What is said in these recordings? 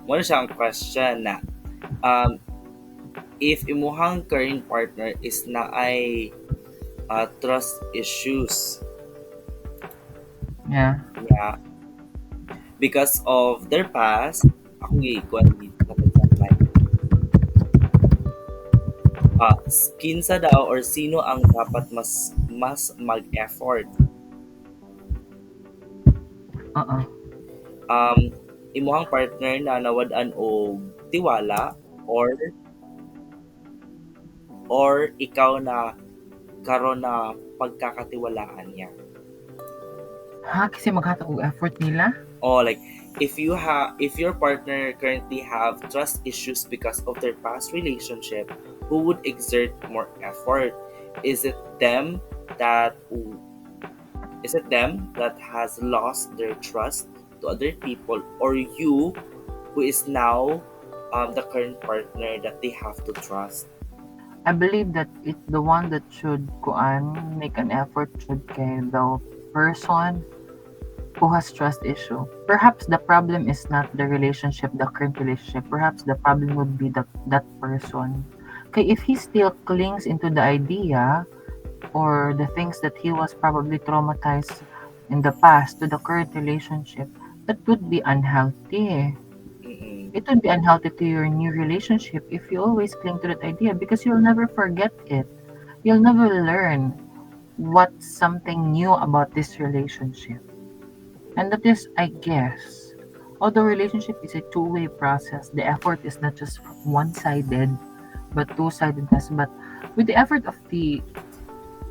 Mo na siyang question na um, if imuhang current partner is na ay trust issues, Yeah. yeah, because of their past, ako giikuan dito sa like kinsa daw or sino ang dapat mas mag-effort, Oo. um imuhang partner na nawad-an og tiwala, or ikaw na karon na pagkakatiwalaan niya. Ha, kasi maghatag og effort nila? Or like if your partner currently have trust issues because of their past relationship, who would exert more effort? Is it them that has lost their trust to other people, or you who is now the current partner that they have to trust? I believe that the one that should make an effort should kay the person who has trust issue. Perhaps the problem is not the relationship, the current relationship. Perhaps the problem would be that person. Okay, if he still clings into the idea or the things that he was probably traumatized in the past to the current relationship, that would be unhealthy. Mm-mm. It would be unhealthy to your new relationship if you always cling to that idea because you'll never forget it. You'll never learn what's something new about this relationship. And that is, I guess, although relationship is a two-way process, the effort is not just one-sided, but two-sidedness. But with the effort of the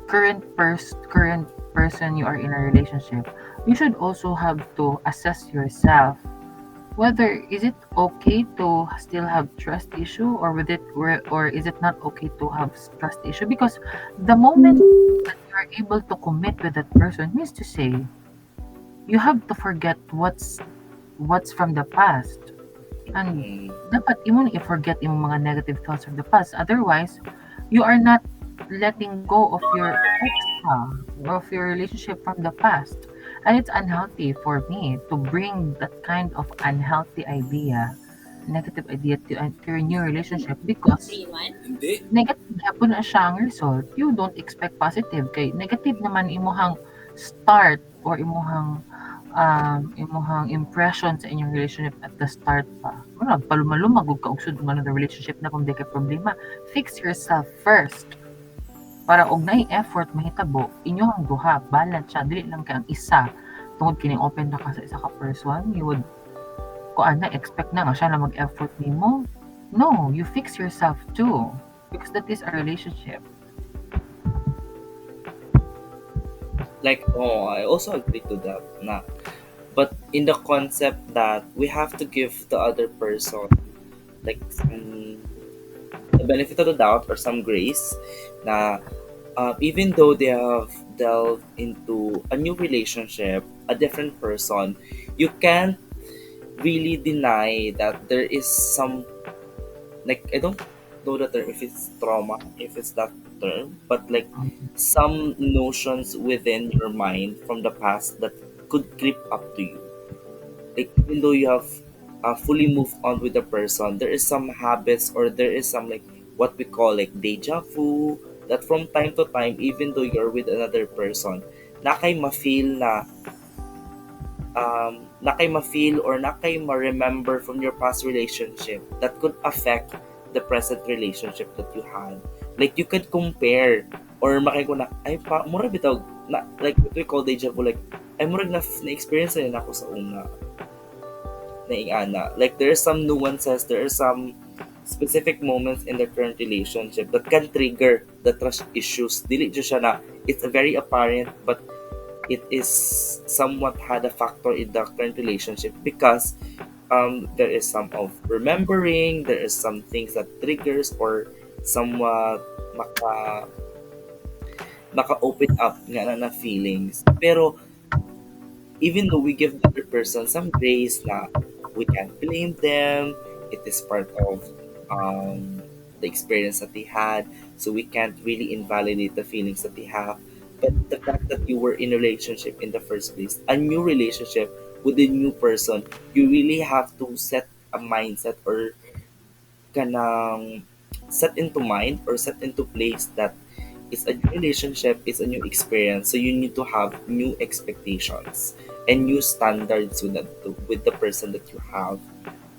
current person you are in a relationship, you should also have to assess yourself whether is it okay to still have trust issue or with it or is it not okay to have trust issue because the moment that you are able to commit with that person means to say you have to forget what's from the past. And Mm-mm. dapat imo na i-forget yung mga negative thoughts of the past. Otherwise, you are not letting go of your of your relationship from the past. And it's unhealthy for me to bring that kind of unhealthy idea, negative idea to your new relationship because negative hapon na siya ang result. You don't expect positive kay negative naman imuhang start or imuhang impression sa inyong relationship at the start pa. Wala, palumalumag ug kaugsod man ang relationship na kung di kay problema. Fix yourself first. Para og naay effort mahitabo, inyong duha, balance siya. Dili lang kay ang isa. Tungod kining open na ka sa isa ka person, you would, kuan na, expect na nga siya na mag-effort nimo. No, you fix yourself too. Because that is a relationship. Like, oh, I also agree to that. Na, but in the concept that we have to give the other person like the benefit of the doubt or some grace, na even though they have delved into a new relationship, a different person, you can't really deny that there is some, like, I don't know the term if it's trauma, if it's that term, but like some notions within your mind from the past that could creep up to you. Like even though you have fully moved on with the person, there is some habits or there is some like what we call like deja vu, that from time to time, even though you're with another person, na kay ma-feel na na kay ma-feel or na kay ma-remember from your past relationship that could affect the present relationship that you had. Like you could compare or makay ko na ay pa mura bitaw na, like what we call deja vu, like ay murag na experience na ako sa una na ingana. Like there are some nuances, there are some specific moments in the current relationship that can trigger the trust issues. Dili jud siya na it's very apparent, but it is somewhat had a factor in the current relationship because there is some of remembering, there is some things that triggers or somewhat maka maka-open up nga na feelings. Pero even though we give the other person some grace na we can't blame them, it is part of the experience that they had, so we can't really invalidate the feelings that they have. But the fact that you were in a relationship in the first place, a new relationship with a new person, you really have to set a mindset or kanang set into mind or set into place that it's a new relationship, it's a new experience. So you need to have new expectations and new standards with the person that you have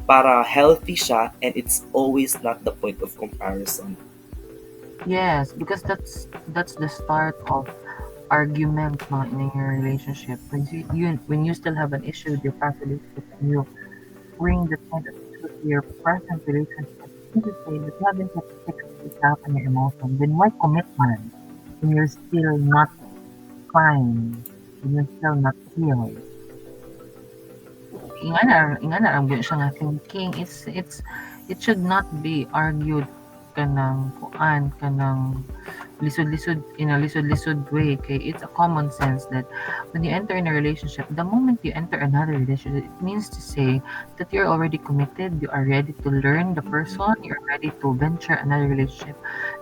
para healthy siya and it's always not the point of comparison. Yes, because that's the start of argument na in your relationship. When you still have an issue with your past relationship and you bring the kind of issue to your present relationship, you just say that you haven't yet fixed yourself and your emotion, then why commitment when you're still not fine, when you're still not healed? Ingana ang buo siya nga thinking. It should not be argued kanang kuan kanang lisod-lisod in a lisod-lisod way kay it's a common sense that when you enter in a relationship, the moment you enter another relationship, it means to say that you're already committed, you are ready to learn the person, you're ready to venture another relationship,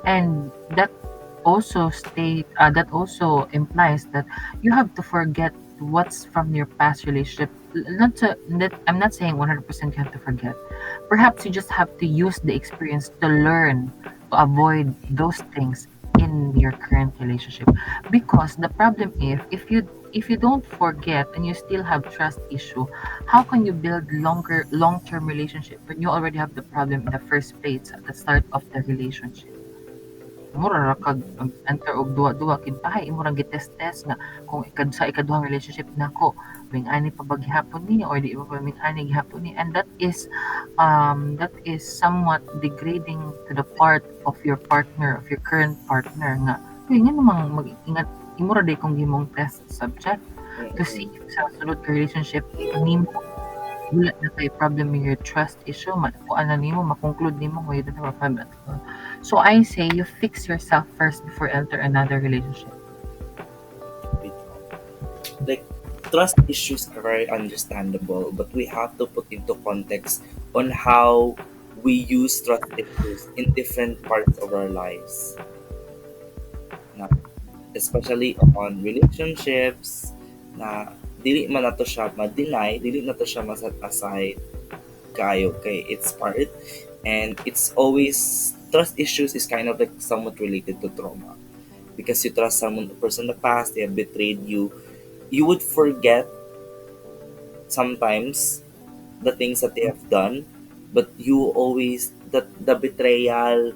and that also implies that you have to forget what's from your past relationship. I'm not saying 100% you have to forget. Perhaps you just have to use the experience to learn to avoid those things in your current relationship. Because the problem is if you don't forget and you still have trust issue, how can you build long-term relationship when you already have the problem in the first place at the start of the relationship? Mura ra kag enter og duwa-duwa kintahay imo ra gitest-test nga kung sa ikaduhang relationship nako ming-ani pa ba gihapon ni or di ba pa ming-ani gihapon ni, and that is somewhat degrading to the part of your partner, of your current partner nga uy nga namang mag-ingat imo ra day kung gimong test subject to see Mm-mm. if sa sunod ka relationship nimo wala na kay problem with your trust issue kuan na nimo ma-conclude nimo nga you don't have a problem at all. So I say you fix yourself first before enter another relationship. Like trust issues are very understandable, but we have to put into context on how we use trust issues in different parts of our lives. Na, especially on relationships na dili man nato siya ma-deny, dili nato siya ma-set aside kayo kay it's part and it's always trust issues is kind of like somewhat related to trauma because you trust someone a person in the past they have betrayed you would forget sometimes the things that they have done, but you always the betrayal,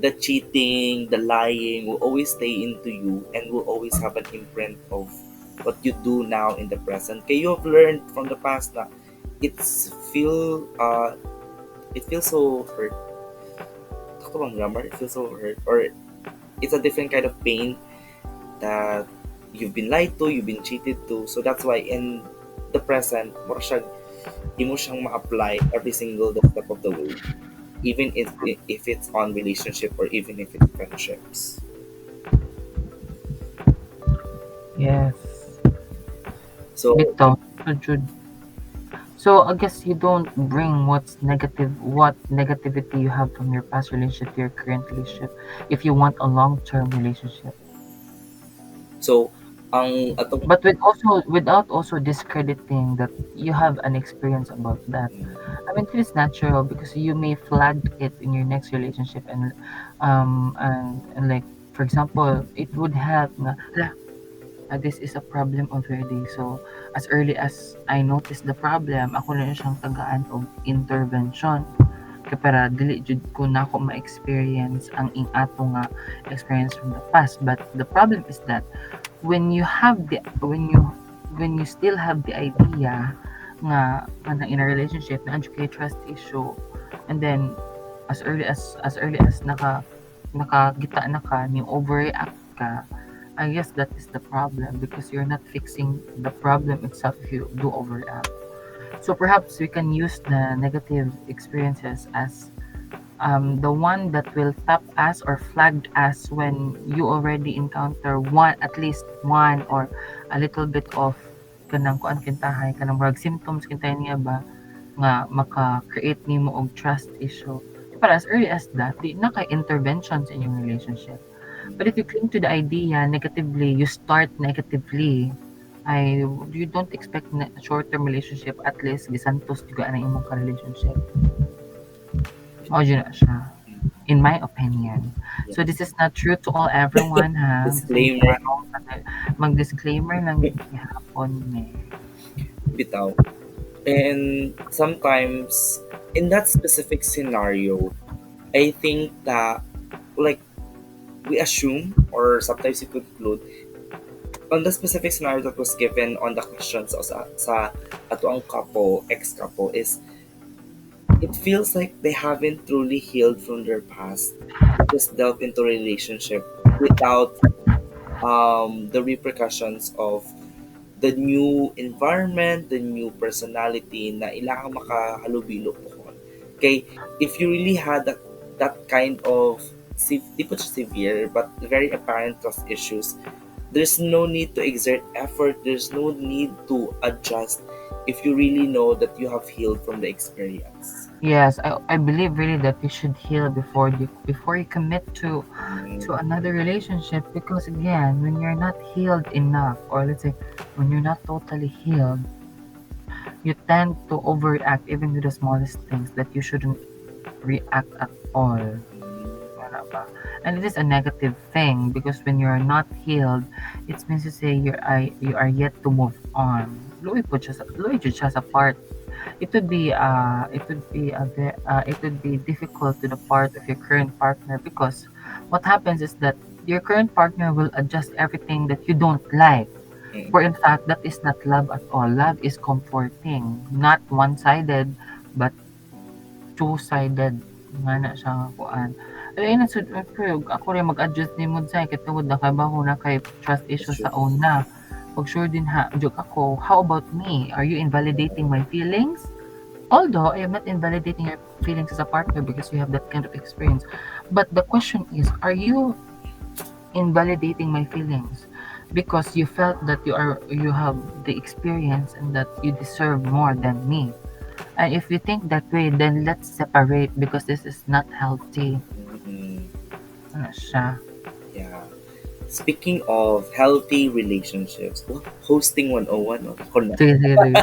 the cheating, the lying will always stay into you and will always have an imprint of what you do now in the present. Kaya you have learned from the past na it's feel it feels so hurt. Sakto bang grammar? It feels so hurt or it's a different kind of pain that you've been lied to, you've been cheated to. So that's why in the present, mura siya di mo siyang ma-apply every single step of the way, even if it's on relationship or even if it's friendships. Yes. So Bitaw. So jud. So I guess you don't bring what negativity you have from your past relationship to your current relationship if you want a long-term relationship. so ang atong But without also discrediting that you have an experience about that. I mean, it is natural because you may flag it in your next relationship and like for example, it would help na "Hala, this is a problem already. So as early as I notice the problem, ako na siyang tagaan og intervention. Kaya para dili jud ko na ako ma-experience ang ato nga experience from the past. But the problem is that when you have the when you still have the idea nga in a relationship na kay trust issue, and then as early as nakagita na ka ni overreact ka, I guess that is the problem because you're not fixing the problem itself if you do overreact. So perhaps we can use the negative experiences as the one that will tap us or flag us when you already encounter one, at least one or a little bit of kanang kuan kintahay kanang murag symptoms kintahay niya ba nga maka-create nimo og trust issue. Para as early as that, di na kay interventions in your relationship. But if you cling to the idea negatively, you start negatively, I you don't expect na short-term relationship at least gisantos juga na imong ka-relationship. Mao Bitaw. gyud na siya, Mm, in my opinion. yes. So this is not true to all everyone ha, bisan Disclaimer. paano mag-disclaimer lang gid gihapon me. Bitaw. And sometimes in that specific scenario, I think that like we assume or sometimes we conclude on the specific scenario that was given on the questions sa ato ang couple, ex-couple is it feels like they haven't truly healed from their past. They just delved into a relationship without the repercussions of the new environment, the new personality na ilang makahalubilo po kon. Okay, if you really had that kind of di po siya severe but very apparent trust issues, there's no need to exert effort, there's no need to adjust if you really know that you have healed from the experience. Yes, I believe really that you should heal before you commit Mm, to another relationship, because again, when you're not healed enough, or let's say when you're not totally healed, you tend to overreact even to the smallest things that you shouldn't react at all. mm, Wala ba? And it is a negative thing because when you are not healed, it means to say you are yet to move on. Luwi po siya sa part. It would be difficult to the part of your current partner, because what happens is that your current partner will adjust everything that you don't like. mm, For in fact, that is not love at all. Love is comforting, not one-sided, but two-sided nga na siya nga kuan. Ay na sud ako rin mag-adjust din mo sa kitawod na kay baho na kay trust that's issue true. sa una. Pag sure din ha, joke ako, how about me? Are you invalidating my feelings? Although I am not invalidating your feelings as a partner because you have that kind of experience. But the question is, are you invalidating my feelings because you felt that you have the experience and that you deserve more than me? And if you think that way, then let's separate because this is not healthy. Mm, Ano siya? yeah. Speaking of healthy relationships, oh, hosting 101. Oh, ako na. Sige, sige, sige.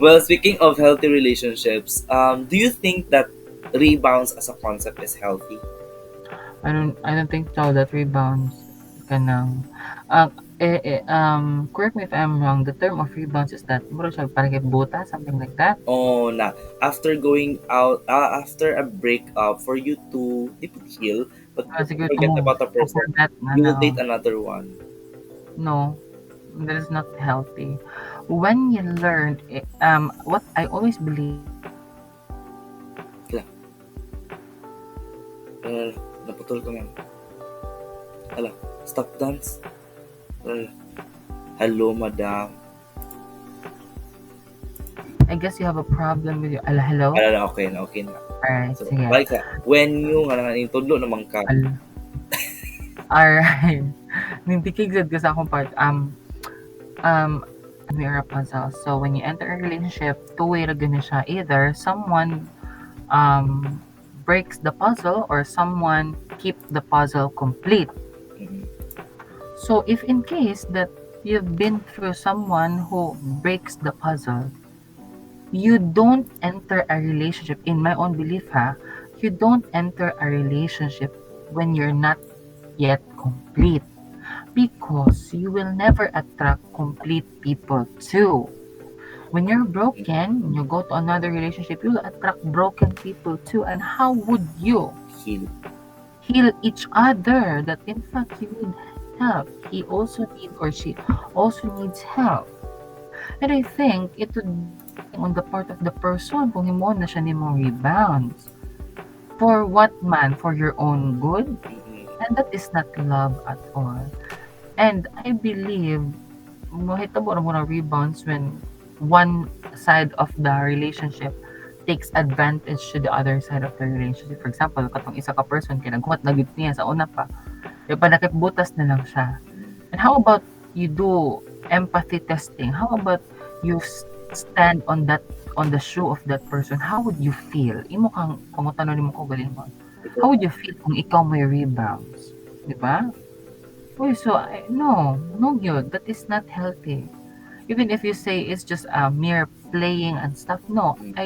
Well, speaking of healthy relationships, do you think that rebounds as a concept is healthy? I don't think so that rebounds kanang correct me if I'm wrong. The term of rebounds is that mura siya parang kay buta, something like that. Oh, na after going out, after a breakup, for you to di po heal, but for you to Siguro to forget move about a to person, forget na you na. will date another one. No, that is not healthy. When you learn, what I always believe Kila, naputol ko man. Hala, stop dance. Hello, madam. I guess you have a problem with your hello? Ala na, okay na. Alright, So, sige. balik ka. When you nga nga intudlo naman ka. Alright. Nindikig sad ka sa akong part. Um, may Rapunzel. So when you enter a relationship, two-way ra gani siya. Either someone breaks the puzzle or someone keep the puzzle complete. Mm, So if in case that you've been through someone who breaks the puzzle, you don't enter a relationship, in my own belief ha, you don't enter a relationship when you're not yet complete, because you will never attract complete people too. When you're mm, broken, when you go to another relationship, you'll attract broken people too. And how would you heal. heal each other that in fact you need help? He also need or she also needs help. And I think it would be on the part of the person kung himo na siya nimong rebounds. For what man? For your own good? Mm, And that is not love at all. And I believe mohitabo na mo ng rebounds when one side of the relationship takes advantage to the other side of the relationship. For example, katong isa ka person kay naghumat na gyud niya sa una pa. Di pa nakipbutas na lang siya. And how about you do empathy testing? How about you stand on the shoe of that person? How would you feel? Imo kang pangutan nimo ko galin mo. How would you feel kung ikaw may rebounds? Di ba? Uy, so no, no yun. That is not healthy. Even if you say it's just a mere playing and stuff, no, Mm, I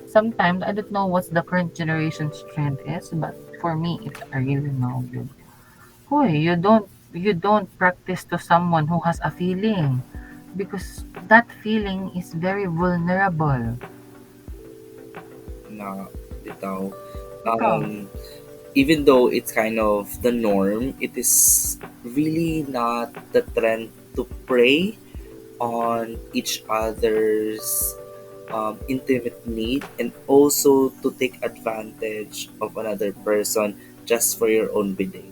sometimes I don't know what's the current generation's trend is, but for me, it's a really no good. Hoy, you don't practice to someone who has a feeling because that feeling is very vulnerable. na bitaw. Ikaw, Even though it's kind of the norm, it is really not the trend to prey on each other's intimate need and also to take advantage of another person just for your own bidding.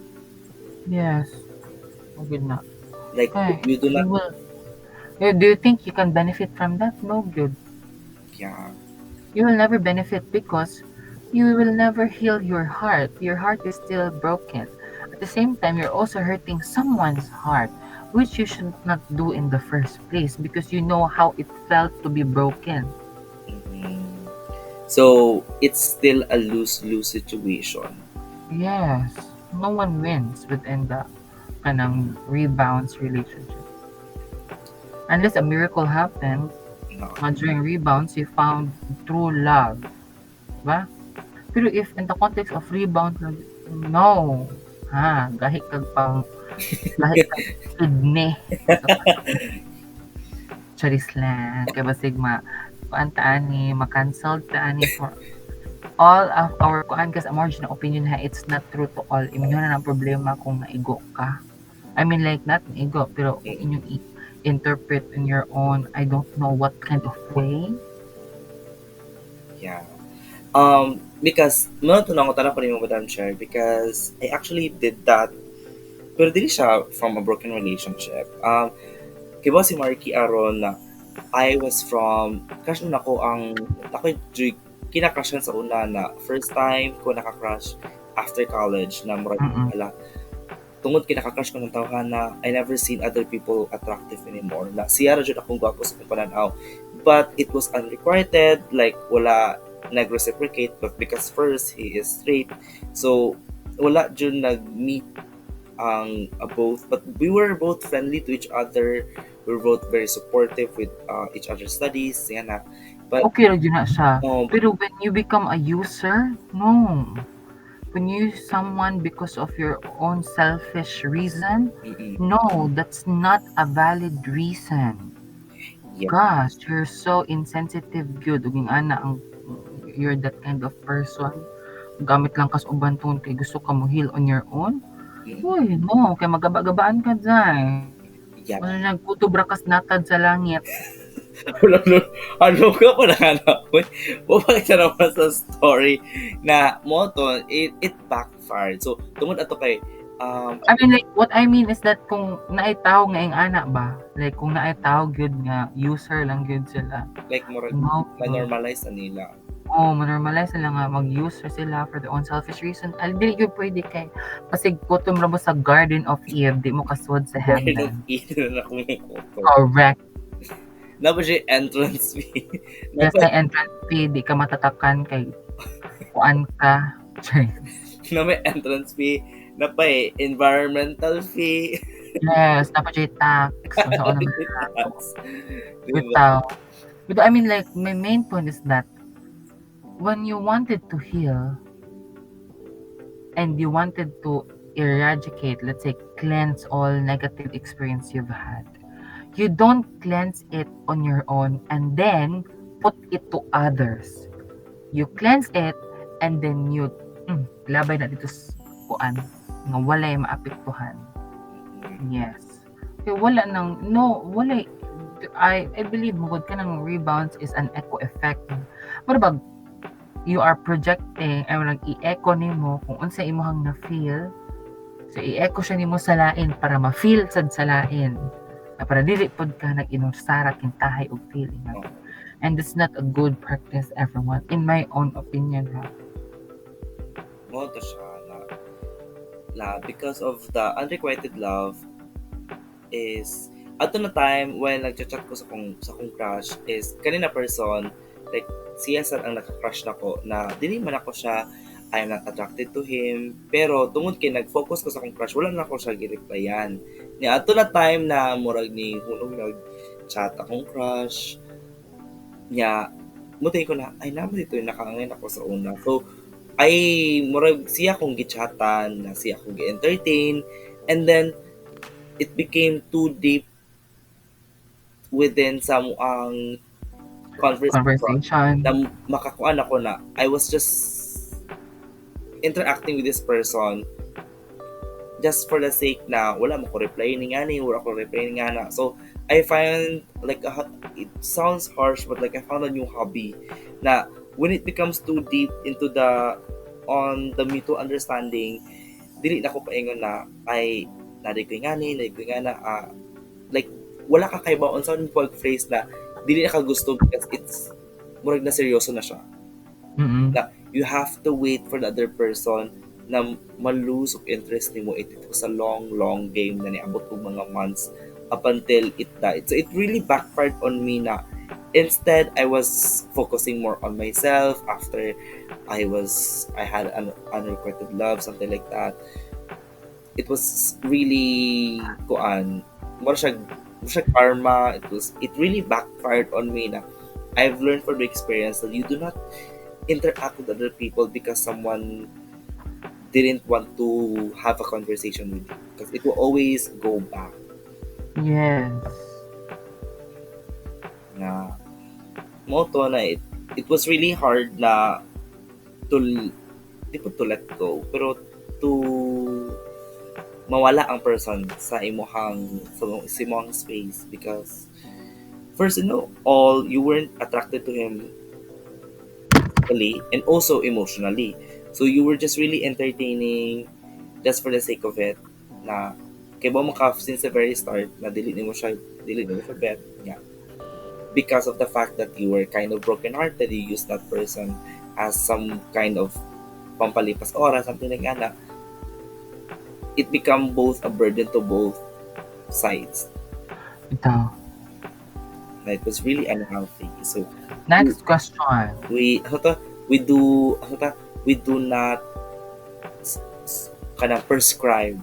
yes, no good na. Like Okay, you do you not, will. Do you think you can benefit from that? No good. yeah, You will never benefit because you will never heal your heart. Your heart is still broken. At the same time, you're also hurting someone's heart, which you should not do in the first place because you know how it felt to be broken. mhm. So it's still a lose-lose situation. Yes, no one wins within the kanang rebounds relationship. Unless a miracle happened, No. during rebounds, you found true love. Ba? Pero if in the context of rebound, no. Ha, gahi kag kidney. Charis lang. Kaya basig kuan ta ani, ma-cancel ta ani for all of our kuan kasi ang margin ng opinion ha, it's not true to all. Inyo na ng problema kung naigo ka. I mean like not naigo, pero kung Mm, inyong interpret in your own, I don't know what kind of way. yeah. Because no to nang utana pa rin mo Madam Chair because I actually did that pero dili siya from a broken relationship. Kiba si Marky aron na I was from crush na ko ang ako kina-crush sa una na first time ko naka-crush after college na murag Mm. ala tungod kinaka-crush ko ng tawhana I never seen other people attractive anymore na siya ra jud akong gwapo sa akong pananaw but it was unrequited like wala nag-reciprocate but because first he is straight so wala jud nag-meet ang both but we were both friendly to each other we were both very supportive with each other's studies yan na but Okay ra gyud na siya. um Pero when you become a user, no. When you use someone because of your own selfish reason, mm-mm, no, that's not a valid reason. yeah Gosh, you're so insensitive gyud ug yung ana ang you're that kind of person. Gamit lang kas uban tungod kay gusto ka mo heal on your own. mm-mm, Uy, no, kay magaba-gabaan ka dyan. yeah Ano nagkutubra kas natad sa langit. ano, ano ka pa na anak ko? Bumalik na naman sa story na mo to, it backfired. So, tungod ato kay, I mean like what I mean is that kung naay tao nga ing ana ba, like kung naay tao gyud nga user lang gyud sila. like, more, No, ma-normalize na nila. oo, ma-normalize nila nga mag-user sila for their own selfish reason. Ay, dili gyud pwede kay pasig kutom ra mo sa Garden of Eve, di mo kasud sa Garden of heaven. Eden na akong kuto. Correct. Na ba siya entrance fee? Na Yes, ba, na entrance fee, di ka matatakan kay kuan ka. na may entrance fee? Na pa environmental fee? Yes, dapat siya tax. So, naman nato. Tax. Diba? Bitaw. But I mean like, my main point is that when you wanted to heal and you wanted to eradicate, let's say, cleanse all negative experience you've had, you don't cleanse it on your own and then put it to others. You cleanse it and then you labay na dito sa kuan nga walay maapektuhan. Yes. Kaya wala nang no wala I believe mugod ka ng rebounds is an echo effect. Pero bag you are projecting ay nag i-echo nimo kung unsa imong na-feel. So i-echo siya nimo sa lain para ma-feel sad sa lain. Para dili pod ka nag-inursara kintahay og feeling. Oh, And it's not a good practice everyone in my own opinion ha. mo to siya because of the unrequited love is ato na time when nagchat-chat ko sa kong crush is kanina person like siya sad ang naka-crush nako na dili man ako siya I'm not attracted to him. Pero tungod kay nag-focus ko sa akong crush, wala na ako siya gi-replyan. Ni ato na time na murag ni hulog nag-chat akong crush niya, mutay ko na, ay naman dito yung nakaangin ako sa una. So, ay murag siya akong gichatan, na siya akong gi-entertain, and then it became too deep within some conversation na Conversation. makakuan ako na I was just interacting with this person just for the sake na wala mo ko reply ni nga ni, wala ko reply ni nga na. So, I find like it sounds harsh but like I found a new hobby na when it becomes too deep into the on the mutual understanding, dili na ko paingon na ay naday ko nga ni, naday ko nga na like wala ka kay baon sa phrase na dili na ka gusto because it's murag na seryoso na siya Mm. na you have to wait for the other person na malose og interest nimo. It was a long game na niabot og mga months up until it died. So it really backfired on me na instead I was focusing more on myself after I had an unrequited love, something like that. It was really mo siya karma. It really backfired on me na I've learned from the experience that you do not interact with other people because someone didn't want to have a conversation with you because it will always go back Yes. na mo to na it was really hard na to di po to let go pero to mawala ang person sa imong space because first all you weren't attracted to him physically and also emotionally. So you were just really entertaining just for the sake of it na kay ba mo ka since the very start na dili mo siya bet yeah. Because of the fact that you were kind of broken hearted, you used that person as some kind of pampalipas oras, something like that. It become both a burden to both sides. Ito. Na it was really unhealthy. So we Next question. ano to, we do not kind of prescribe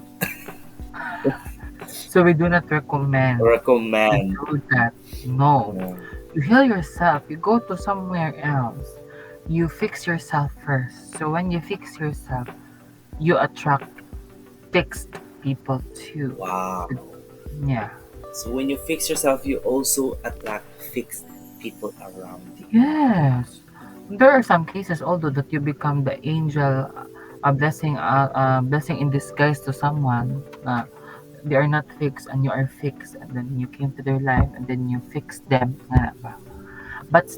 So we do not recommend or to recommend. do that. No. No. You heal yourself. You go to somewhere else. You fix yourself first. So when you fix yourself, you attract fixed people too. Wow. Yeah. So when you fix yourself, you also attract fixed people around you. Yes. There are some cases, although that you become the angel, a blessing in disguise to someone. They are not fixed and you are fixed, and then you came to their life and then you fixed them. Nga ba? But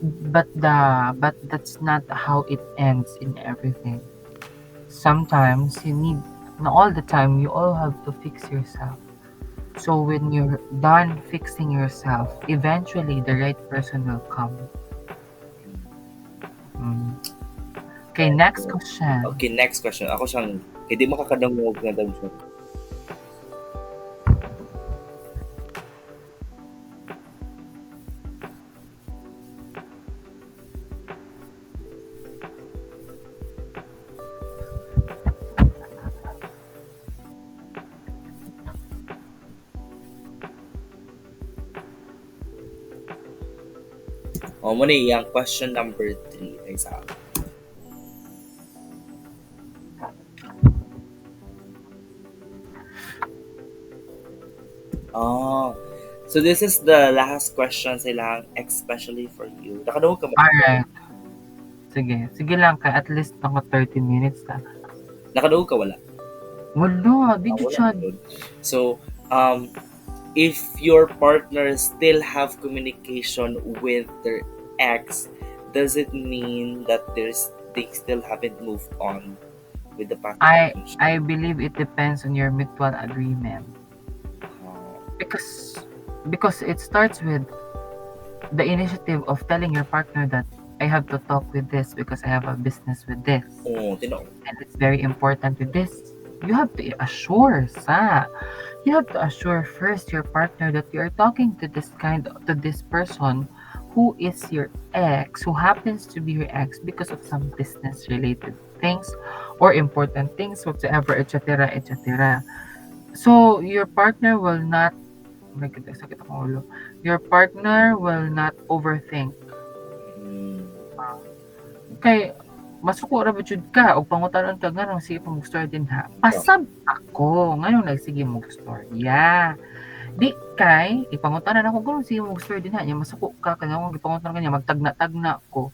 that's not how it ends in everything. Sometimes you need, not all the time, you all have to fix yourself. So when you're done fixing yourself, eventually the right person will come. Mm. Okay, next question. Okay, next question. Ako siyang, hindi makakadangog na daw siya. O, muna yung question number 3. Ay, sa Oh. So this is the last question sa ilang especially for you. Nakadawag ka mo? Alright. Sige. Sige lang kay at least mga 30 minutes na. Nakadawag ka wala? Wala, di jud Wala siya. yun. So, if your partner still have communication with their ex, does it mean that they still haven't moved on with the past I relationship? I believe it depends on your mutual agreement. Oh, Because because it starts with the initiative of telling your partner that I have to talk with this because I have a business with this. oh, tinaw. And it's very important with this. You have to assure sa. You have to assure first your partner that you are talking to this person who is your ex, who happens to be your ex because of some business related things or important things whatsoever, etc., etc. So your partner will not, may sakit akong ulo. Your partner will not overthink. Mm. Kay masuko ra ba jud ka og pangutanon ka nganong sige pa mag-story din ha. Oh. Pasab ako nganong nagsige mag-storya. Di kay ipangutanan ako nganong sige mag-story din ha. Nya masuko ka kanang ipangutanan kanya magtagna-tagna ko.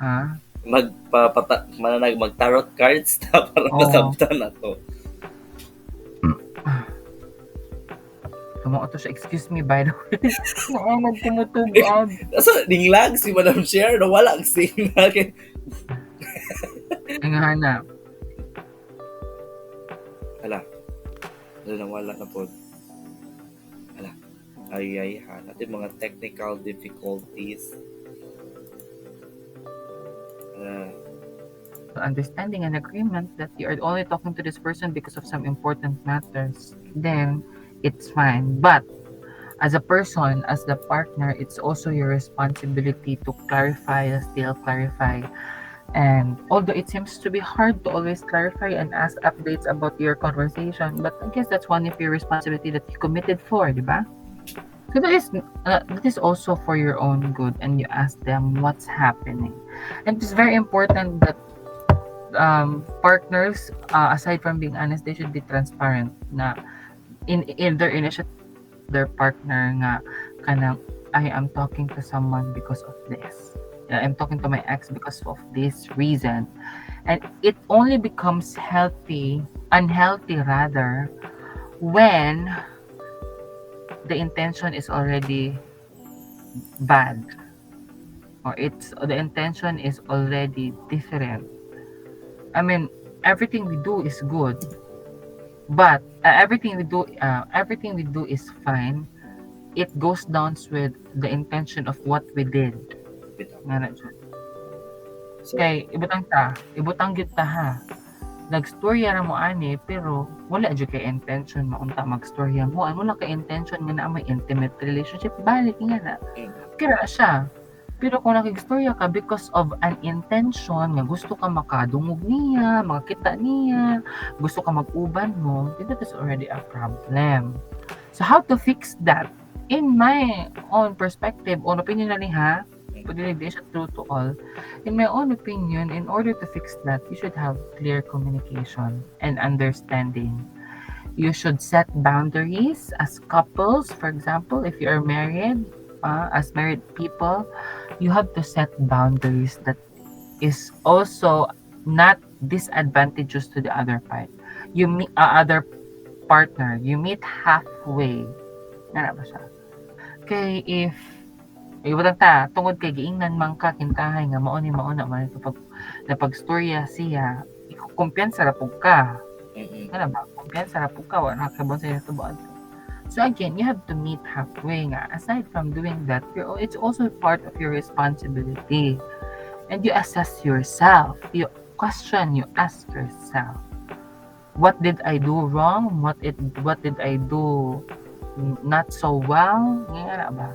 Ha? Mag-tarot cards na para Oo. masabtan na to. Kamo to siya, excuse me by the way. Naamag kumutubag. So, ninglag si Madam Chair, nawala ang signal. Ay nga na. Ala, nawala na po. Ala, ay ha. Natin mga technical difficulties. Understanding an agreement that you are only talking to this person because of some important matters, then it's fine. But as a person, as the partner, it's also your responsibility to clarify, still clarify. And although it seems to be hard to always clarify and ask updates about your conversation, but I guess that's one of your responsibility that you committed for, di ba? So that is also for your own good, and you ask them what's happening. And it's very important that partners, aside from being honest, they should be transparent na in their initiative, their partner nga kanang, I am talking to someone because of this. I'm talking to my ex because of this reason. And it only becomes unhealthy rather, when the intention is already bad, or the intention is already different. I mean, everything we do is good, but everything we do is fine. It goes down with the intention of what we did. Nga na dyan. So, Kay ibutang gyud ta ha. Nagstorya ra mo ani pero wala jud kay intention maunta magstorya mo. Wala kay intention nga na may intimate relationship, balik nga na. Kira siya. Pero kung nakigstorya ka because of an intention nga gusto ka makadungog niya, makakita niya, gusto ka mag-uban mo, then that is already a problem. So how to fix that? In my own perspective, own opinion na ni ha, pwede di siya true to all. In my own opinion, in order to fix that, you should have clear communication and understanding. You should set boundaries as couples. For example, if you are married, as married people, you have to set boundaries that is also not disadvantageous to the other part. You meet other partner, you meet halfway. Nga ba siya? Kay if iwatang ta tungod kay giingnan man ka kintahay nga mao na man kapag napagstorya siya, kumpiyansa ra pug ka. Kana ba? Kumpiyansa ra pug ka wa na kabon sa tubuan. So again, you have to meet halfway nga. Aside from doing that, it's also part of your responsibility. And you assess yourself. You question, you ask yourself, what did I do wrong? What did I do not so well? Nga ba?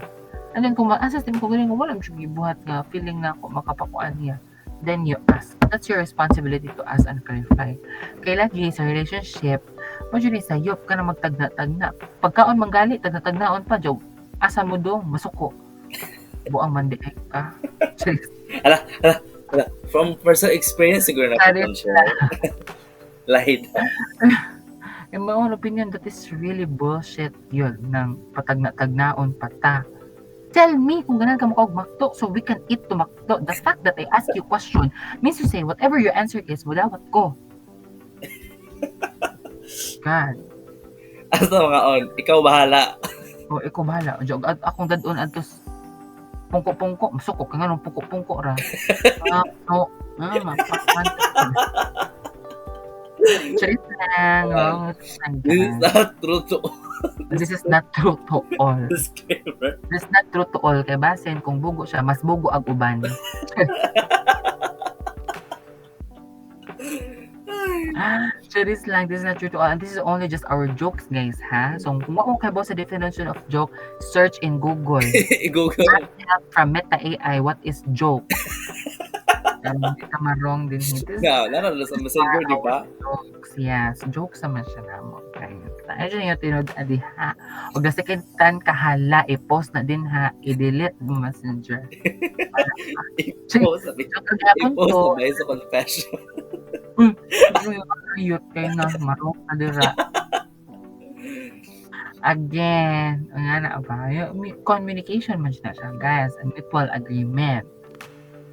And then kung ma-assess din ko galing, wala mo siya gibuhat nga feeling na ako makapakuan niya, then you ask. That's your responsibility to ask and clarify. Kaya lagi sa relationship, Majuli sayop ka na magtagna-tagna. Pagkaon manggali, tagna-tagnaon pa, job. Asa mo dong, masuko. Buang mandi ka. ala. From personal experience, siguro na po siya. Lahid. In my own opinion, that is really bullshit yun, ng patagna-tagnaon pata. Tell me kung ganan ka makagmakto so we can eat to makto. The fact that I ask you question means to say whatever your answer is, budawat ko. God. Asa mga on, ikaw bahala. O, ikaw bahala. Jog, akong dadon adtos pungko-pungko. Masukok ka nga nung pungko-pungko ra. Mapakan. Charit lang. This is not true to all. This is not true to all. Disclaimer. This is not true to all. Kaya basin, kung bugo siya, mas bugo ang uban. Charis lang, this is not true to all. And this is only just our jokes, guys, ha? So, kung mo kayo sa definition of joke, search in Google. I-google. Help from Meta AI, what is joke? Hindi ka marong din. This is Nara na sa messenger, di our ba? jokes. Yes, jokes naman siya namo, guys. Ayun yung tinod adi ha. Og na second tan kahala, i-post na din ha, i-delete mo messenger. I-post na, So, kagapon i-post ko, na ba sa confession? yung ayot kayo na marong na dira. Again, nga na ba? Yung communication man siya, guys. A mutual agreement.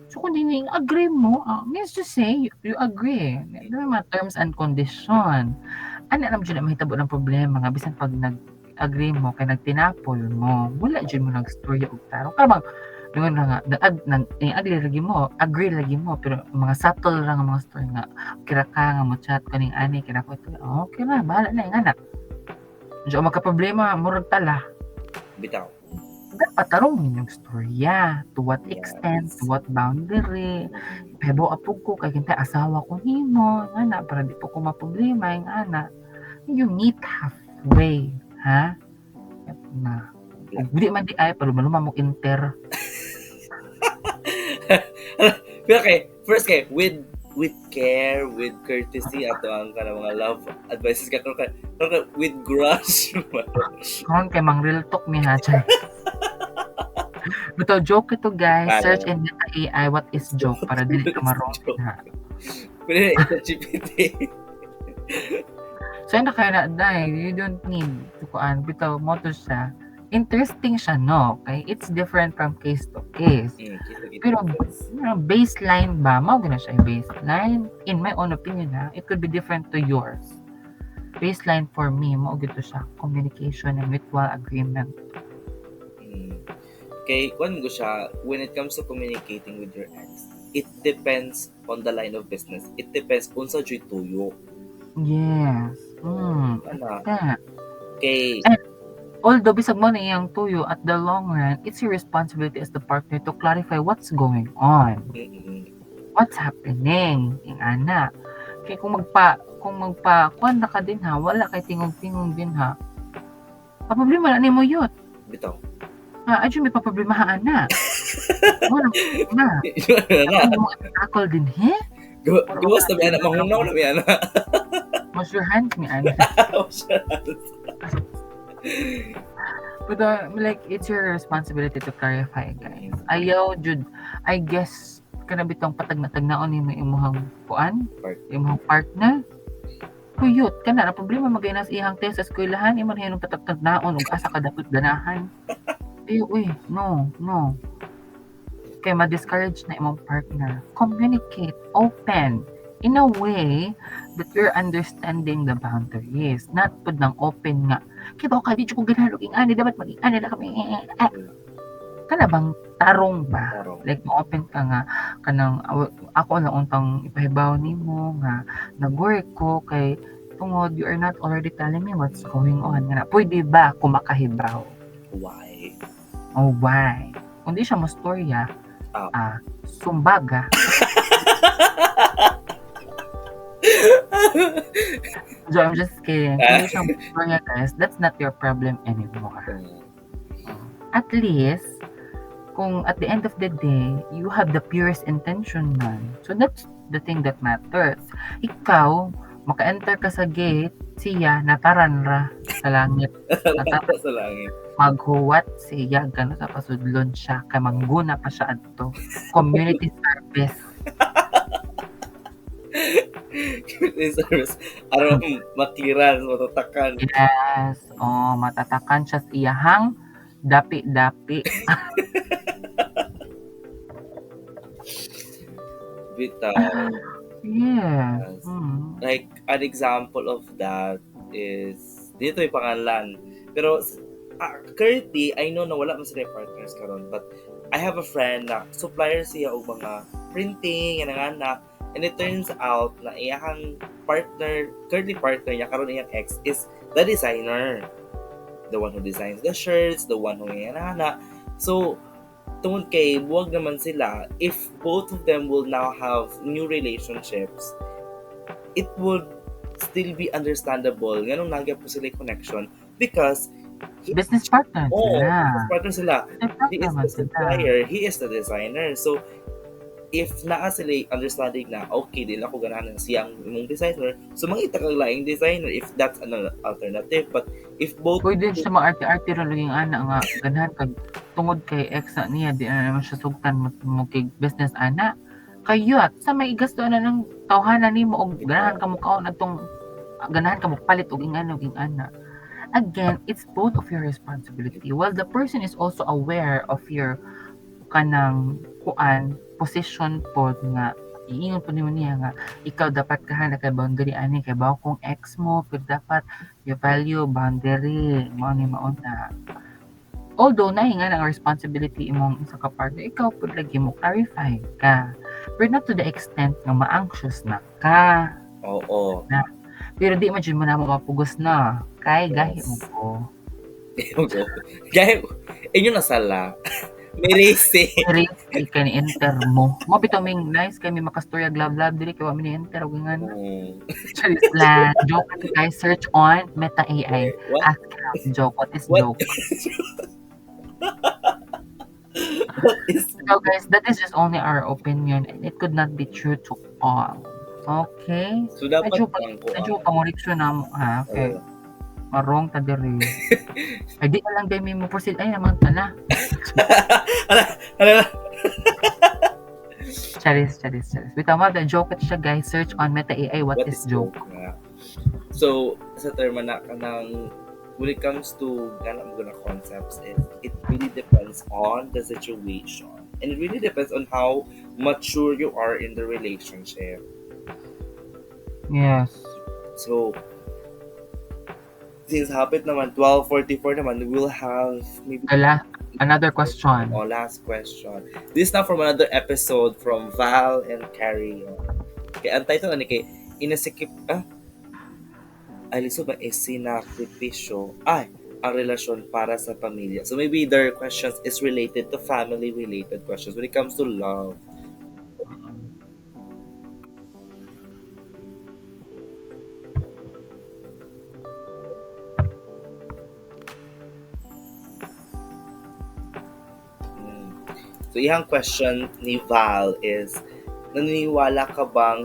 So, kung hindi agree mo, means to say, you agree. Ito yung mga terms and condition. Ano naman dyan na mahitabo ng problema nga, bisan pag nag-agree mo, kaya nagtinapol mo, wala dyan mo nag-storya og tarong. Karabang, yun na nga, agree lagi mo, pero mga subtle lang ang mga story nga, kira ka nga mo chat ko ning ani, kira ko ito, okay na, bahala na yung anak. Diyo magka-problema, murag tala. Bitaw. Dapat tarong yung storya. To what extent, Yes. to what boundary. Pebo apog ko, kaya kintay asawa ko nimo, nga na, para di po ko maproblema, yung ana. You meet halfway, ha? Na. Ug di man di ay, pero maluma mo inter. Pero first with care, with courtesy, ato ang kanang mga love advices ka with grudge. Karon kay mang real talk mi ha, chay. Bitaw joke ito guys. Search in Meta AI what is joke para dili ka marong ha. Pwede na ito GPT. So na kaya na dahil you don't need to kuan bitaw mo to siya. Interesting siya no, okay? It's different from case to case. Pero baseline ba? Mao gina siya yung baseline. In my own opinion ha, it could be different to yours. Baseline for me, mao gito siya. Communication and mutual agreement. Okay, kung ko siya, when it comes to communicating with your ex, it depends on the line of business. It depends kung sa joy tuyo. Yes. Ana. That. Okay. And although bisag mo na iyang tuyo, at the long run, it's your responsibility as the partner to clarify what's going on. What's happening, yung anak. Kaya kung kuan na ka din ha, wala kay tingog-tingog din ha. Problema na nimo yun. Bitaw. Adyo may paproblemahaan na. Wala na. Ano mo tackle din he? Gawas na may anak, mahunaw na may anak. Wash your hands, mi anak. Wash your hands. But like, it's your responsibility to clarify, guys. Ayaw, Jude, I guess, kanabitong patag-natagnaon ni imuhang kuan, imuhang partner. Kuyot, kana na problema magaynas ihang test sa eskwelahan, imo na hinong patag-tagnaon ug asa ka dapat ganahan. Uy, no. Kaya ma-discourage na imong partner. Communicate, open, in a way that you're understanding the boundaries. Not pud nang open nga. Kaya ba di ko ganahan og ani dapat mag-ani na kami. Kana bang tarong ba? Like mo-open ka nga kanang ako lang untang ipahibaw nimo nga nag-work ko kay tungod you are not already telling me what's going on. Nga pwede ba ko makahibaw? Why? Oh, why? Kung di siya mo storya, sumbaga. So, I'm just kidding. Kung di siya mo storya, guys, that's not your problem anymore. At least, kung at the end of the day, you have the purest intention man. So, that's the thing that matters. Ikaw, maka-enter ka sa gate, siya, nataran ra sa langit. Nataran sa langit. Maghuwat siya, gano'n sa pasudlon siya, kay mangguna pa siya adto. Community service. Community service. Aron makliran, matatakan. Yes. Matatakan siya sa iyahang dapi-dapi. Bitaw. Yes. Like, an example of that is, dito yung pangalan. Pero, currently, I know na wala man sila partners karon, but I have a friend na supplier siya og mga printing yan ang anak, and it turns out na iyang currently partner niya karon iyang ex is the designer, the one who designs the shirts, the one who yan anak. So tungod kay buwag naman sila, if both of them will now have new relationships, it would still be understandable nganong nagya po sila yung connection because he Business partner oh, sila. business partner sila. Business He partner is man the sila. supplier, he is the designer. So if naa sila yung understanding na okay dili ako ganahan ng siyang imong designer, so mangita kag laing designer if that's an alternative. But if both Pwede siya maarte-arte ra lang yung ana nga ganahan kag tungod kay ex na niya di na naman siya sugtan mo kay business ana. Kayot sa may gasto na ng tawhanan nimo og ganahan ka mo kaon adtong ganahan ka mo palit og ing ana. Again, it's both of your responsibility. While the person is also aware of your kanang position pod nga iingon po nimo niya nga ikaw dapat ka na kay boundary ani kay bawo kung ex mo pero dapat you value boundary mo ni mauna. Although na nga ang responsibility imong isa ka partner, ikaw pud lagi mo clarify ka. But not to the extent nga ma-anxious na ka. oo. Na, pero di man jud mo na mo mapugos na. Kay gahi mo Yes. ko. Go. Gaya, inyo na sala. May race eh. Risky ka ni enter mo. Mo bitaw ming nice kay may makastorya love diri kay wa mi ni enter og nga na. Hmm. Charis lang. Joke kasi guys, search on Meta AI. What? Ask joke. What is What? joke? What is So guys, that is just only our opinion and it could not be true to all. Okay? so dapat lang ko Medyo panguliksyon na mo ha. Okay. Marong ta diri. Ay di na lang day mo proceed. Ay naman tala. ano Charis. Bitaw mo, the joke at siya guys. Search on Meta AI. What is joke? nga? So, sa term na kanang when it comes to ganang mga concepts, it really depends on the situation. And it really depends on how mature you are in the relationship. Yes. So, since habit naman, 12:44 naman, we will have maybe Another question. oh, last question. This is now from another episode from Val and Carrie. Okay, ang title na ni kay Inasikip, aliso ba isinakripisyo ang relasyon para sa pamilya. So maybe their questions is related to family related questions when it comes to love. Hmm. So iyang question ni Val is naniniwala ka ba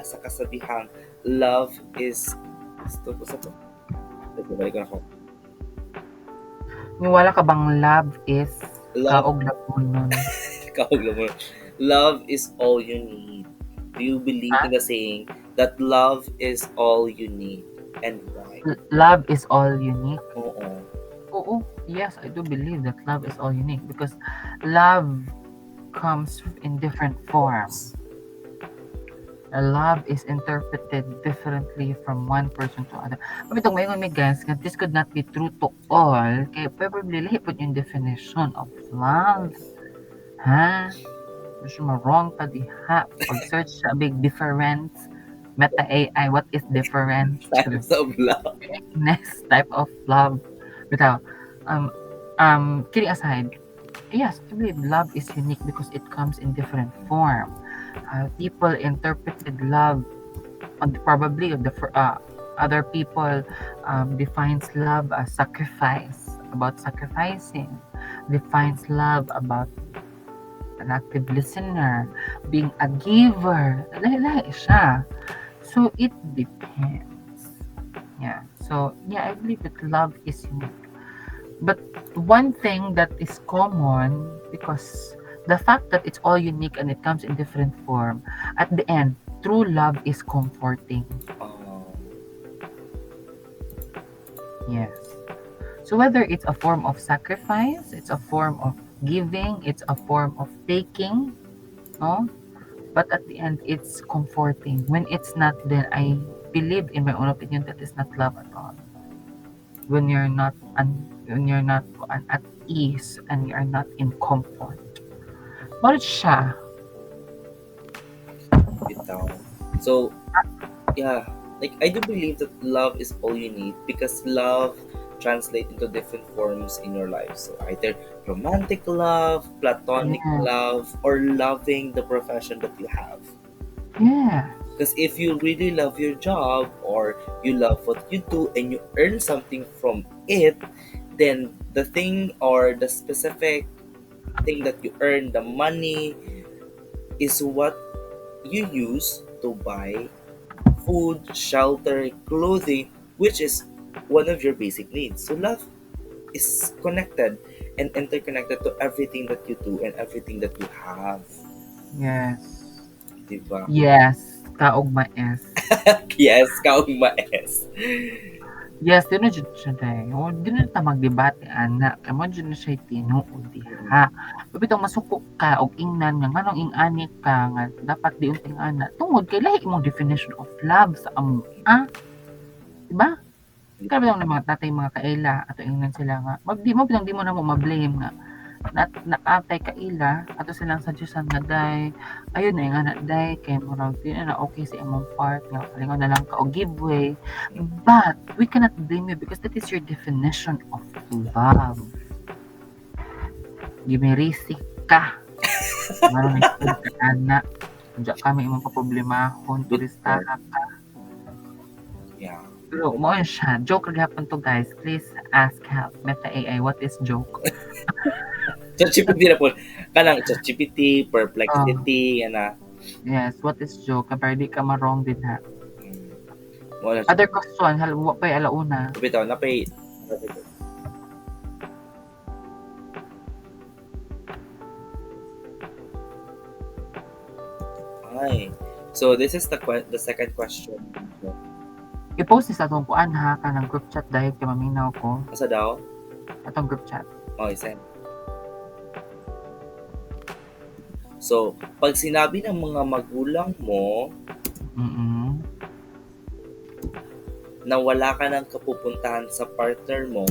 sa kasabihang love is stop sa to. Balik ako. Niwala ka bang love is Love kaog lapunon? Kaog lang mo. Love is all you need. Do you believe in the saying that love is all you need? And why? Love is all unique. Oo. Oo, yes, I do believe that love is all unique because love comes in different forms. Love is interpreted differently from one person to other. Itong may guys, nga this could not be true to all. Kaya probably lahi po yung definition of love. Ha? Gusto mo wrong pa diha. Pag-search sa big difference. Meta AI, what is difference? Types of love. Next type of love. Bitaw, kidding aside, yes, I believe love is unique because it comes in different form. People interpreted love, probably other people defines love as sacrifice, about sacrificing, defines love about an active listener, being a giver, lahi-lahi siya. So it depends. Yeah. So yeah, I believe that love is unique. But one thing that is common because the fact that it's all unique and it comes in different form, at the end, true love is comforting. Yes. So whether it's a form of sacrifice, it's a form of giving, it's a form of taking, no? But at the end, it's comforting. When it's not, then I believe, in my own opinion, that is not love at all. When you're not at ease and you're not in comfort. What siya? Bitaw. So, yeah, like I do believe that love is all you need because love translates into different forms in your life. So either romantic love, platonic Yeah. love, or loving the profession that you have. Yes. Because if you really love your job or you love what you do and you earn something from it, then the thing or the specific thing that you earn, the money, is what you use to buy food, shelter, clothing, which is one of your basic needs. So love is connected and interconnected to everything that you do and everything that you have. Yes. Diba? Yes, kaugma S. Yes, kaugma S. Yes, dili na jud siya day. O di na ta magdebate ana, kay mo jud na siya tinuod diha. Mabitaw masuko ka og ingnan nga nganong ing-ani ka nga dapat di unting ana. Tungod kay lahi imong definition of love sa amo. Ah, di ba? Grabe lang ng mga tatay mga kaila ato ingnan sila nga. Di mo na mo ma-blame nga nakatay kaila ato silang suggest nga day ayun na nga na day kay murag di na okay sa imong part nga palingon na lang ka og giveaway, but we cannot blame you because that is your definition of love. Give me risik ka maron istud ka ana diya kami imong paproblemahon Good turista point. ka. Yeah. Pero mo siya joke ra gyapon to guys, please ask help Meta AI what is joke. ChatGPT na po. Kanang ChatGPT, Oh, Perplexity, yan na. yes, what is joke kapag di ka ma-wrong din ha. Hmm. Wala siya. Other question, halimbawa pa'y alauna. Bitaw, napay... Ay. So, this is the second question. I-post ni sa atong kuan ha, ka ng group chat dahil kay maminaw ko. Asa daw? Atong group chat. Oh, isend. So, pag sinabi ng mga magulang mo Mm-mm. na wala ka ng kapupuntahan sa partner mo,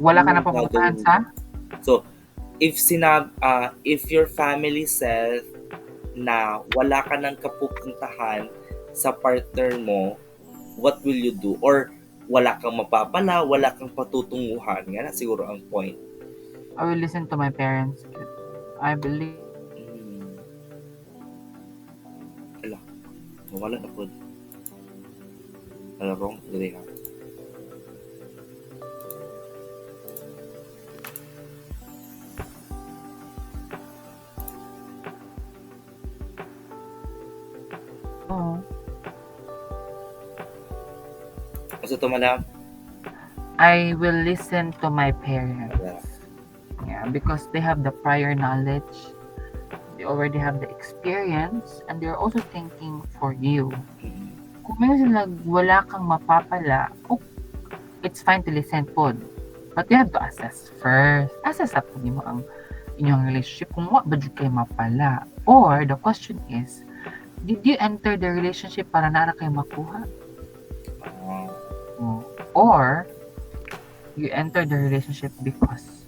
Wala ka ano na ang pupuntahan gagawin sa? mo? So, if your family says na wala ka ng kapupuntahan sa partner mo, what will you do? Or wala kang mapapala, wala kang patutunguhan. Nga na siguro ang point. I will listen to my parents. I believe. Hmm. Ala, wala na po. Ala, wrong. Dali ha. Oh, Kasi ito madam. I will listen to my parents. Ala. Yeah, because they have the prior knowledge. They already have the experience and they're also thinking for you. Hmm. Kung meron sila wala kang mapapala, oh, it's fine to listen po. But you have to assess first. Assess up mo ang inyong relationship kung what ba jud kay mapala. Or the question is, did you enter the relationship para nara kay makuha? Ah, Or you entered the relationship because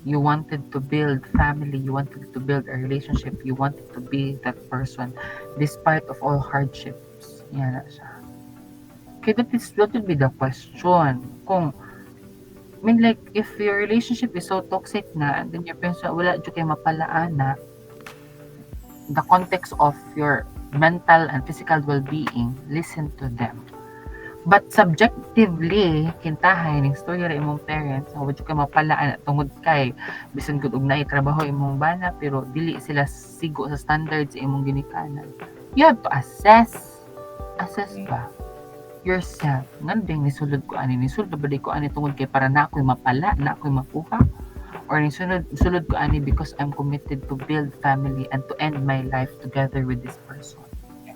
you wanted to build family, you wanted to build a relationship, you wanted to be that person despite of all hardships. Yan na siya. Okay, that would be the question. Kung I mean, like, if your relationship is so toxic na, and then your parents wala dyan kayo mapalaan na, the context of your mental and physical well-being, listen to them. But subjectively, kintahay, ning story ra imong parents, nga wala kayo mapalaan at tungod kay, bisan gud og naay trabaho imong bana, pero dili sila sigo sa standards sa imong ginikanan. You have to assess. Assess ba? Yourself. Nga ding nisulod ko ani, nisulod ba di ko ani tungod kay para na ako'y mapala, na ako'y makuha? Or nisulod ko ani because I'm committed to build family and to end my life together with this person. yeah.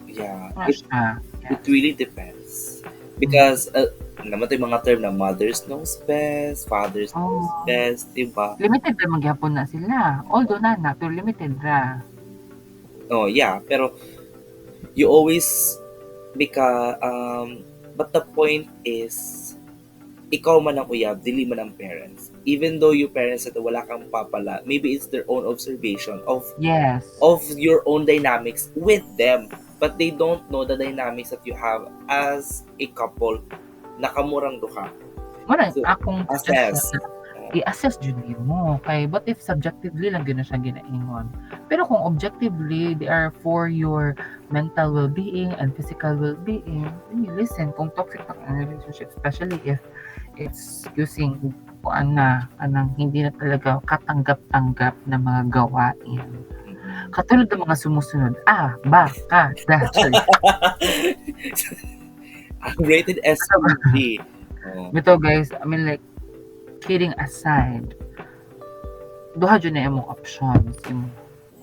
Yeah. Ano siya? It Yes. really depends. Mm. Because, naman tayo mga term na mothers knows best, fathers knows Oh, best, diba? limited ra maghapon na sila. Although na, pero limited ra. Oh, yeah. Pero, you always, but the point is, ikaw man ang uyab, dili man ang parents. Even though your parents said na wala kang papala, maybe it's their own observation Yes. of your own dynamics with them. But they don't know the dynamics that you have as a couple na kamurang duha. Muna So, akong assess. suggestion, i-assess jud nimo kay what if subjectively lang gyud na siya ginaingon. Pero kung objectively they are for your mental well-being and physical well-being, then you listen kung toxic na ang relationship, especially if it's using kuan na anang hindi na talaga katanggap-tanggap na mga gawain. Mm-mm. Katulad ng mga sumusunod, ba, ka, da, sorry. Ang rated SPG. Oh. Bito guys, I mean like, kidding aside, duha jud na imong options.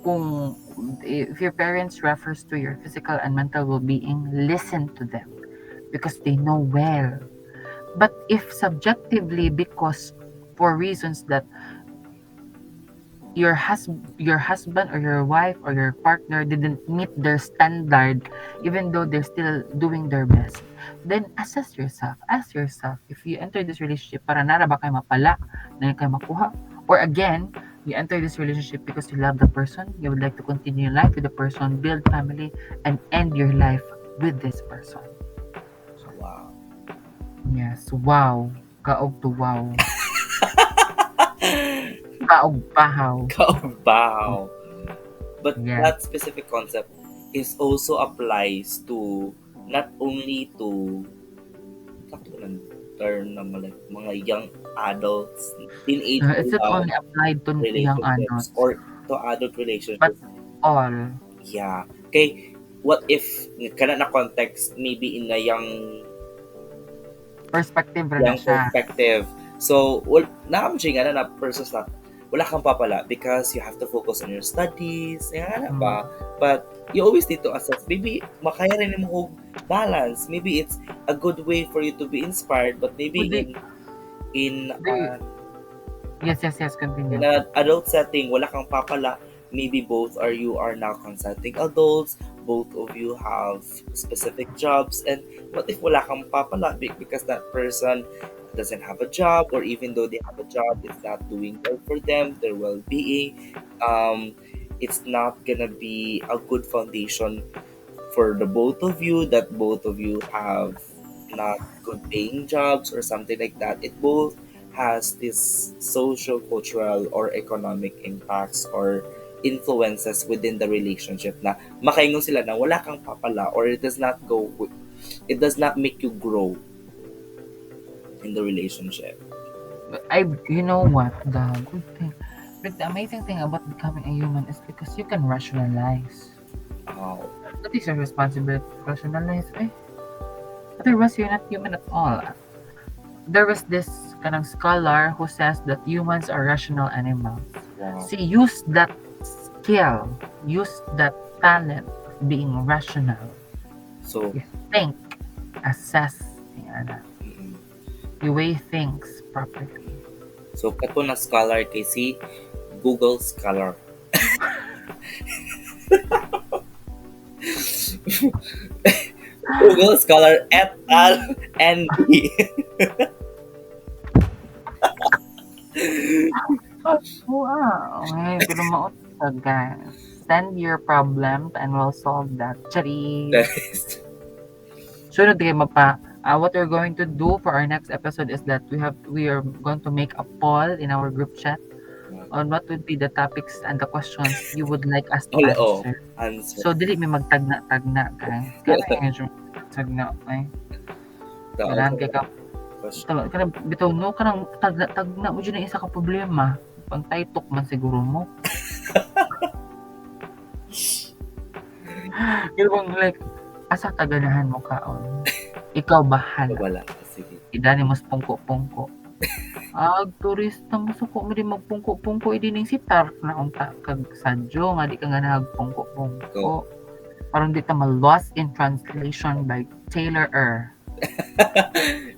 Kung if your parents refers to your physical and mental well-being, listen to them because they know well. But if subjectively because for reasons that your husband or your wife or your partner didn't meet their standard even though they're still doing their best, then assess yourself, ask yourself if you enter this relationship para nara ba kayo mapala na kayo makuha, or again you enter this relationship because you love the person, you would like to continue life with the person, build family, and end your life with this person. Wow. Yes, wow, kaog to wow, kaog pahaw. Wow. But Yes. that specific concept is also applies to not only to sakto ko ng term na mga young adults, teenage Is it only applied to young relationships adults? or to adult But relationships. all. Yeah. Okay, what if kana na context maybe in a young Perspective rin na siya. perspective. So, nakamjing nga na persons na wala kang papala because you have to focus on your studies, nga na ba? But you always need to assess, maybe makaya rin mo balance. Maybe it's a good way for you to be inspired, but maybe Hindi. in Yes, continue. in an adult setting, wala kang papala. Maybe both are you are now consulting adults, both of you have specific jobs, and what if wala kang papala because that person doesn't have a job, or even though they have a job, it's not doing well for them, their well-being. It's not gonna be a good foundation for the both of you, that both of you have not good paying jobs or something like that. It both has this social, cultural, or economic impacts or influences within the relationship na makaingon sila na wala kang papala, or it does not make you grow in the relationship. You know what? The good thing, but the amazing thing about becoming a human is because you can rationalize. Oh, That is your responsibility to rationalize. Otherwise, you're not human at all. There was this kind of scholar who says that humans are rational animals. wow. See, use that skill, use that talent of being rational. So, You think, assess, mm, you weigh things properly. so kato na scholar kay si Google Scholar. Google Scholar et al. ND. Wow, pero maot guys. Send your problems and we'll solve that. Charis. Sunod kayo mapa. What we're going to do for our next episode is that we are going to make a poll in our group chat on what would be the topics and the questions you would like us to answer. Answer. So dili may magtagna-tagna guys. Kaya yung tagna ay. Kailangan kay ka kana bitaw no kanang tagna mo dyan ang isa ka problema. Pantaytok man siguro mo. Yung like asa taganahan mo kaon. Ikaw bahala. Wala. Sige. Idani mas pungko-pungko. Turista mo suko mo di magpungko-pungko idi ning sitar na unta kag sadyo nga di ka nga nagpungko-pungko. Parang di ta ma-lost in translation by Taylor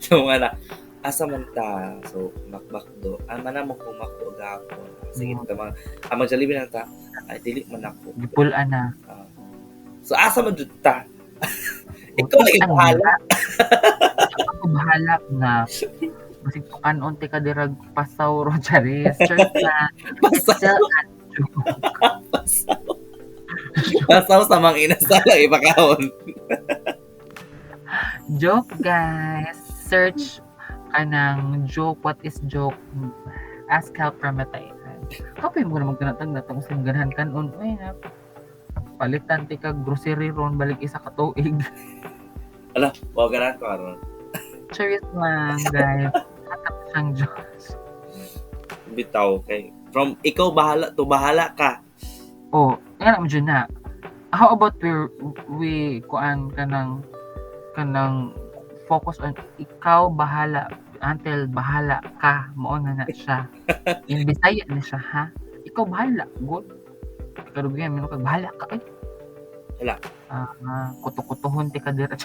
So nga na, asa man ta, so makbakdo, mana mo kung makdo gapon. Sige, tama. Ang Jollibee lang ta, ay dili man ako. Gipulan na. So asa man jud ta? Ikaw lagi bahala. Ako bahala na. Masig tukan unti ka dirag pasaw ro charis. Church na. Pasaw. Pasaw sa mga inasala ipakaon. Joke guys. Search kanang joke. What is joke? ask help from mataian. Kapay mo na magtanatag na itong ganahan kanon. Uy, na, palitan ti ka grocery ron, balik isa ka tuig. Ala, wag na ko aron. Serious lang, guys. Hatap siyang Diyos. Bitaw kay from ikaw bahala to bahala ka. Oh, yan ang dyan na. How about we kuan kanang focus on ikaw bahala until bahala ka mo na siya. In Bisaya na siya ha. Ikaw bahala, good. Karugihan mo kag bahala ka ay. Hala. Kuto-kutohon ti ka dira.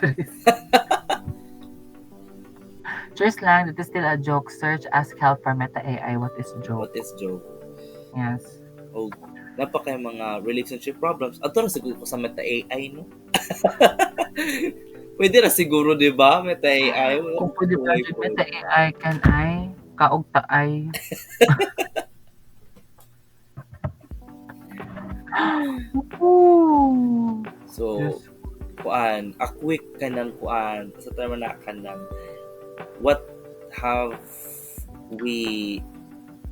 Cheers lang, that is still a joke. Search ask help for Meta AI. What is joke? What is joke? Yes. Oh, napaka mga relationship problems. Ato na siguro ko sa Meta AI, no? Pwede na siguro, di ba? Meta AI. Kung pwede ba dyan Meta AI, can I? Kaog taay. So, Yes. kuan, a quick kanang kuan, sa termo na kanang, what have we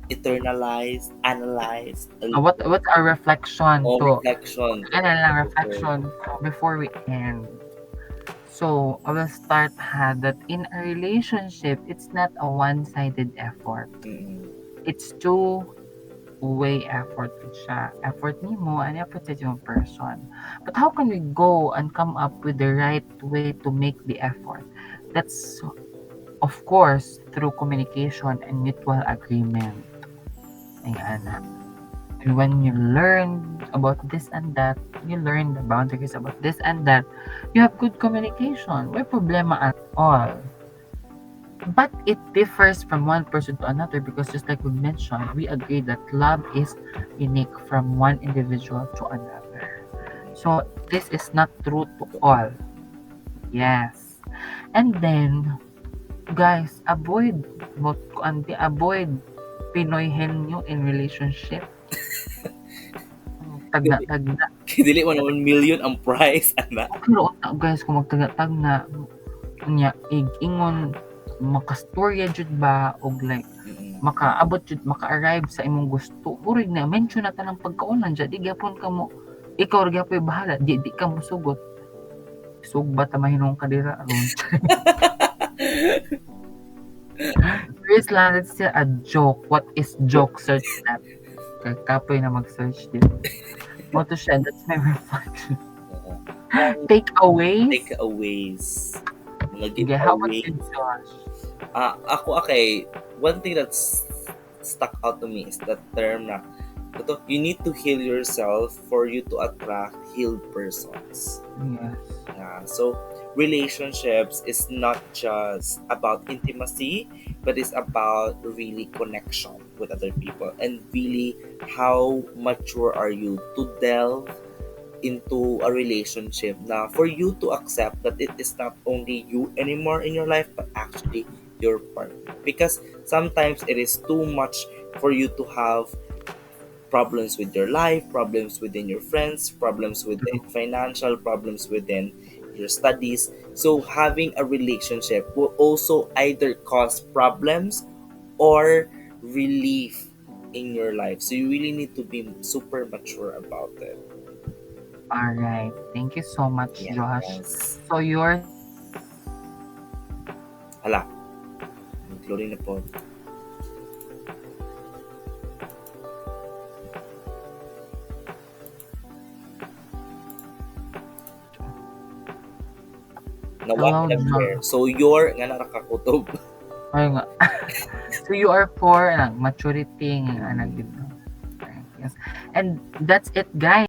eternalized, analyzed, What's our reflection or to reflection? ano lang reflection before we end? So I will start that in a relationship, it's not a one-sided effort. Mm-mm. It's two-way effort siya. Effort nimo and effort sa yung person. But how can we go and come up with the right way to make the effort? That's of course through communication and mutual agreement. Ayan. And when you learn about this and that, you learn the boundaries about this and that, you have good communication. May problema at all. But it differs from one person to another because just like we mentioned, we agree that love is unique from one individual to another. So this is not true to all. Yes. And then, guys, avoid Pinoy henyo in relationship. Tagna. Dili mo naman million ang price, ana. Pero una guys, kung magtagna nya ingon makastorya jud ba og like makaabot jud maka-arrive sa imong gusto. Urig na mention na tanang pagkaunan dyan, di gyapon ka mo ikaw ra gyapon bahala, di ka mo sugot. Sugba ta mahinong ka dira aron. Chris lang, it's still a joke. What is joke? Search that. Kay kapoy na mag-search din. Mo to siya, that's my reflection. Takeaways? Takeaways. Mga Sige, how about giveaways. you, Josh? Ako, okay, one thing that's stuck out to me is that term na, you need to heal yourself for you to attract healed persons. Yes. So, relationships is not just about intimacy, but it's about really connection with other people and really how mature are you to delve into a relationship now for you to accept that it is not only you anymore in your life but actually your partner, because sometimes it is too much for you to have problems with your life, problems within your friends, problems within financial, problems within your studies. So having a relationship will also either cause problems or relief in your life. So you really need to be super mature about it. All right. Thank you so much, Josh. Yes. So your Hala. Including na po. Nawala na share. So your nga nakakakutob. ay nga. So you are for maturity nga nag Yes. And that's it, guys.